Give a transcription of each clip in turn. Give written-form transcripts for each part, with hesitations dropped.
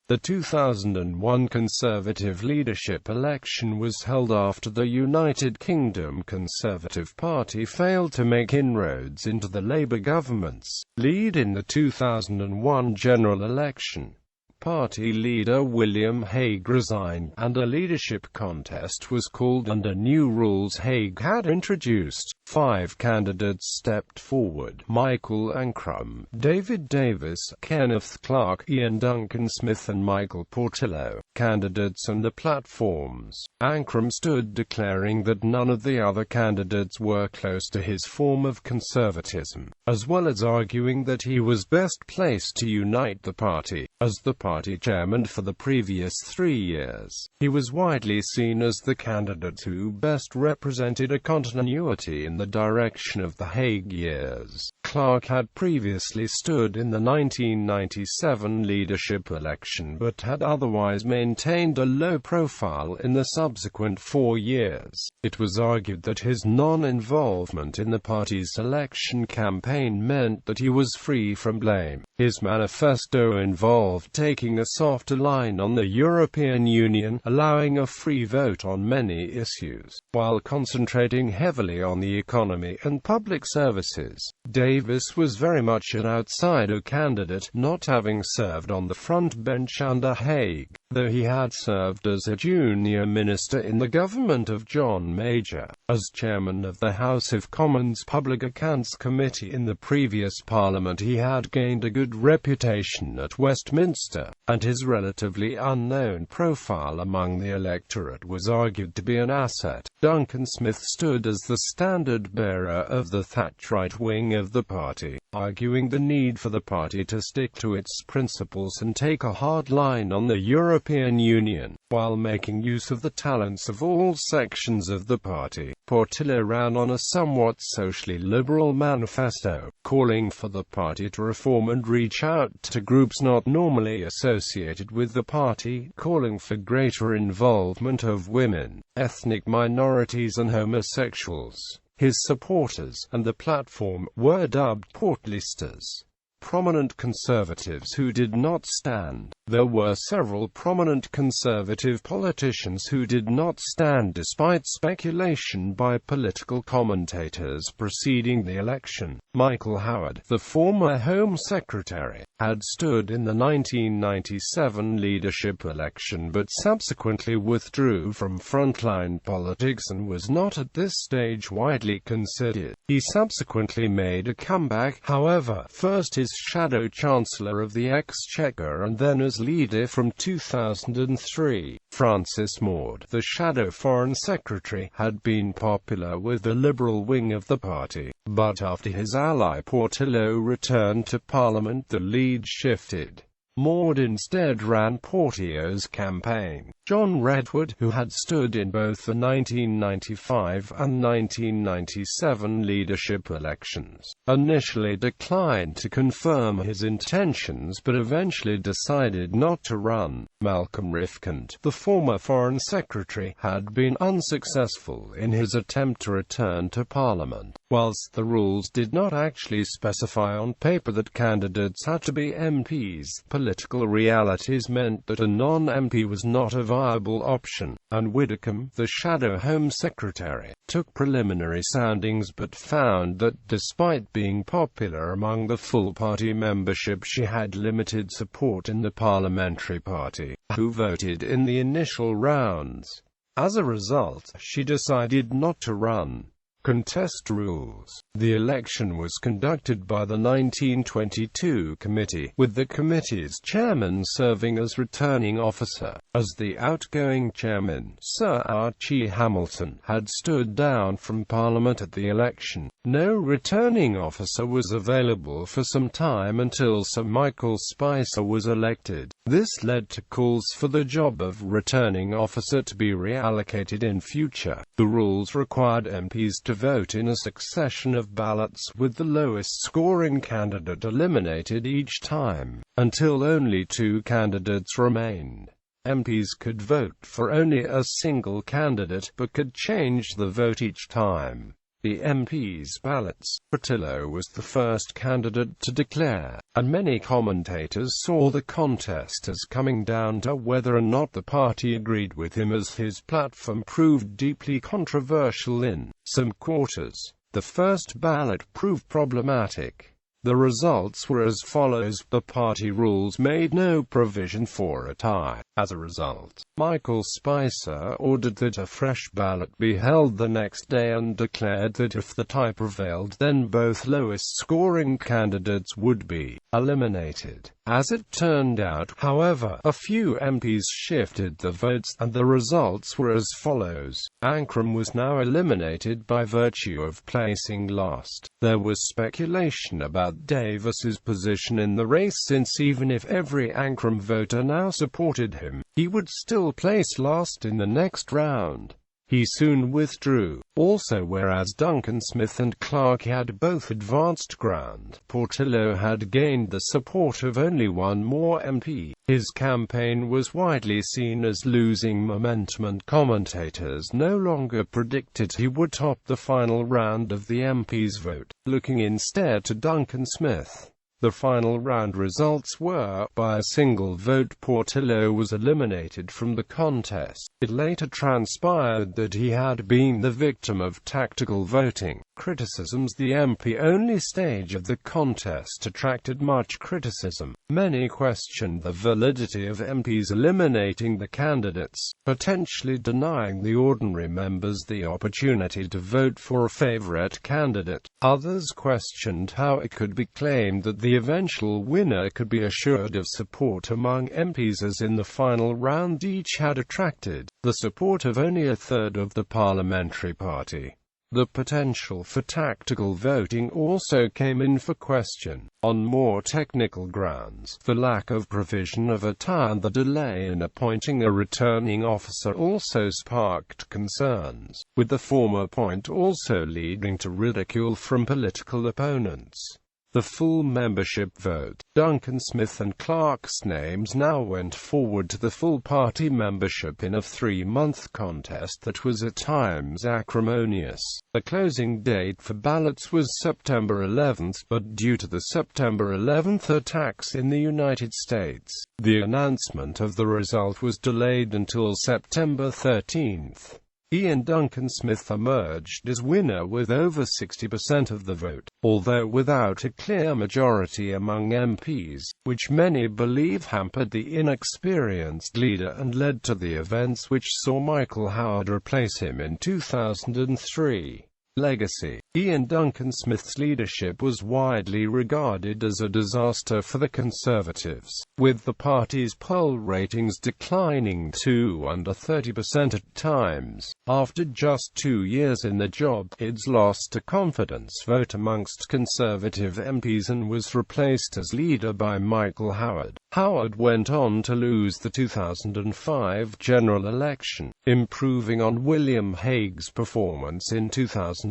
The 2001 Conservative leadership election was held after the United Kingdom Conservative Party failed to make inroads into the Labour government's lead in the 2001 general election. Party leader William Hague resigned, and a leadership contest was called under new rules Hague had introduced. 5 candidates stepped forward: Michael Ancram, David Davis, Kenneth Clarke, Iain, Duncan Smith and Michael Portillo. Candidates and the platforms. Ancram stood declaring that none of the other candidates were close to his form of conservatism, as well as arguing that he was best placed to unite the party. As the party chairman for the previous 3 years, he was widely seen as the candidate who best represented a continuity in the direction of the Hague years. Clarke had previously stood in the 1997 leadership election but had otherwise maintained a low profile in the subsequent 4 years. It was argued that his non-involvement in the party's election campaign meant that he was free from blame. His manifesto involved taking a softer line on the European Union, allowing a free vote on many issues, while concentrating heavily on the economy and public services. Davis was very much an outsider candidate, not having served on the front bench under Hague, though he had served as a junior minister in the government of John Major. As chairman of the House of Commons Public Accounts Committee in the previous parliament, he had gained a good reputation at Westminster, and his relatively unknown profile among the electorate was argued to be an asset. Duncan Smith stood as the standard-bearer of the Thatcherite wing of the party, arguing the need for the party to stick to its principles and take a hard line on the European Union, while making use of the talents of all sections of the party. Portillo ran on a somewhat socially liberal manifesto, calling for the party to reform and reach out to groups not normally associated with the party, calling for greater involvement of women, ethnic minorities and homosexuals. His supporters, and the platform, were dubbed Portillistas, prominent conservatives who did not stand. There were several prominent conservative politicians who did not stand despite speculation by political commentators preceding the election. Michael Howard, the former Home Secretary, had stood in the 1997 leadership election but subsequently withdrew from frontline politics and was not at this stage widely considered. He subsequently made a comeback, however, first as Shadow Chancellor of the Exchequer and then as leader from 2003. Francis Maude, the Shadow Foreign Secretary, had been popular with the liberal wing of the party, but after his ally Portillo returned to Parliament the lead shifted. Maude instead ran Portillo's campaign. John Redwood, who had stood in both the 1995 and 1997 leadership elections, initially declined to confirm his intentions but eventually decided not to run. Malcolm Rifkind, the former Foreign Secretary, had been unsuccessful in his attempt to return to Parliament. Whilst the rules did not actually specify on paper that candidates had to be MPs, political realities meant that a non-MP was not a viable option, and Widdecombe, the Shadow Home Secretary, took preliminary soundings but found that, despite being popular among the full party membership, she had limited support in the parliamentary party, who voted in the initial rounds. As a result, she decided not to run. Contest rules. The election was conducted by the 1922 committee, with the committee's chairman serving as returning officer. As the outgoing chairman, Sir Archie Hamilton, had stood down from Parliament at the election, no returning officer was available for some time until Sir Michael Spicer was elected. This led to calls for the job of returning officer to be reallocated in future. The rules required MPs to vote in a succession of ballots, with the lowest scoring candidate eliminated each time, until only 2 candidates remained. MPs could vote for only a single candidate, but could change the vote each time. the MPs' ballots. Portillo was the first candidate to declare, and many commentators saw the contest as coming down to whether or not the party agreed with him, as his platform proved deeply controversial in some quarters. The first ballot proved problematic. The results were as follows. The party rules made no provision for a tie. As a result, Michael Spicer ordered that a fresh ballot be held the next day and declared that if the tie prevailed, then both lowest-scoring candidates would be eliminated. As it turned out, however, a few MPs shifted the votes, and the results were as follows. Ancram was now eliminated by virtue of placing last. There was speculation about Davis's position in the race, since even if every Ancram voter now supported him, he would still place last in the next round. He soon withdrew. Also, whereas Duncan Smith and Clarke had both advanced ground, Portillo had gained the support of only one more MP. His campaign was widely seen as losing momentum, and commentators no longer predicted he would top the final round of the MPs' vote. Looking instead to Duncan Smith, the final round results were, by a single vote, Portillo was eliminated from the contest. It later transpired that he had been the victim of tactical voting. Criticisms. The MP-only stage of the contest attracted much criticism. Many questioned the validity of MPs eliminating the candidates, potentially denying the ordinary members the opportunity to vote for a favorite candidate. Others questioned how it could be claimed that the eventual winner could be assured of support among MPs, as in the final round each had attracted the support of only a third of the parliamentary party. The potential for tactical voting also came in for question. On more technical grounds, the lack of provision of a tie and the delay in appointing a returning officer also sparked concerns, with the former point also leading to ridicule from political opponents. The full membership vote. Duncan Smith and Clarke's names now went forward to the full party membership in a 3-month contest that was at times acrimonious. The closing date for ballots was September 11th, but due to the September 11th attacks in the United States, the announcement of the result was delayed until September 13th. Iain Duncan Smith emerged as winner with over 60% of the vote, although without a clear majority among MPs, which many believe hampered the inexperienced leader and led to the events which saw Michael Howard replace him in 2003. Legacy. Iain Duncan Smith's leadership was widely regarded as a disaster for the Conservatives, with the party's poll ratings declining to under 30% at times. After just 2 years in the job, Id's lost a confidence vote amongst Conservative MPs and was replaced as leader by Michael Howard. Howard went on to lose the 2005 general election, improving on William Hague's performance in 2001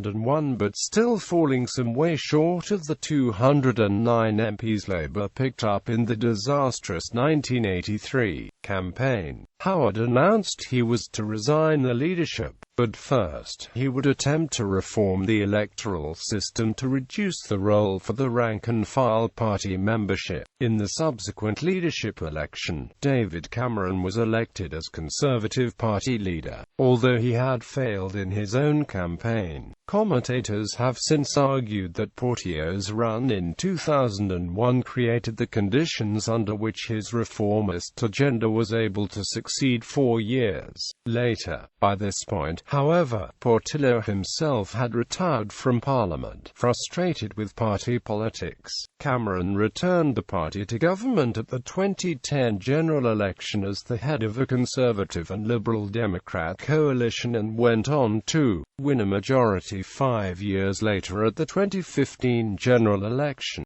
but still falling some way short of the 209 MPs Labour picked up in the disastrous 1983 campaign. Howard announced he was to resign the leadership, but first, he would attempt to reform the electoral system to reduce the role for the rank-and-file party membership. In the subsequent leadership election, David Cameron was elected as Conservative Party leader, although he had failed in his own campaign. Commentators have since argued that Portillo's run in 2001 created the conditions under which his reformist agenda was able to succeed 4 years later. By this point, however, Portillo himself had retired from Parliament, frustrated with party politics. Cameron returned the party to government at the 2010 general election as the head of a Conservative and Liberal Democrat coalition and went on to win a majority 5 years later at the 2015 general election.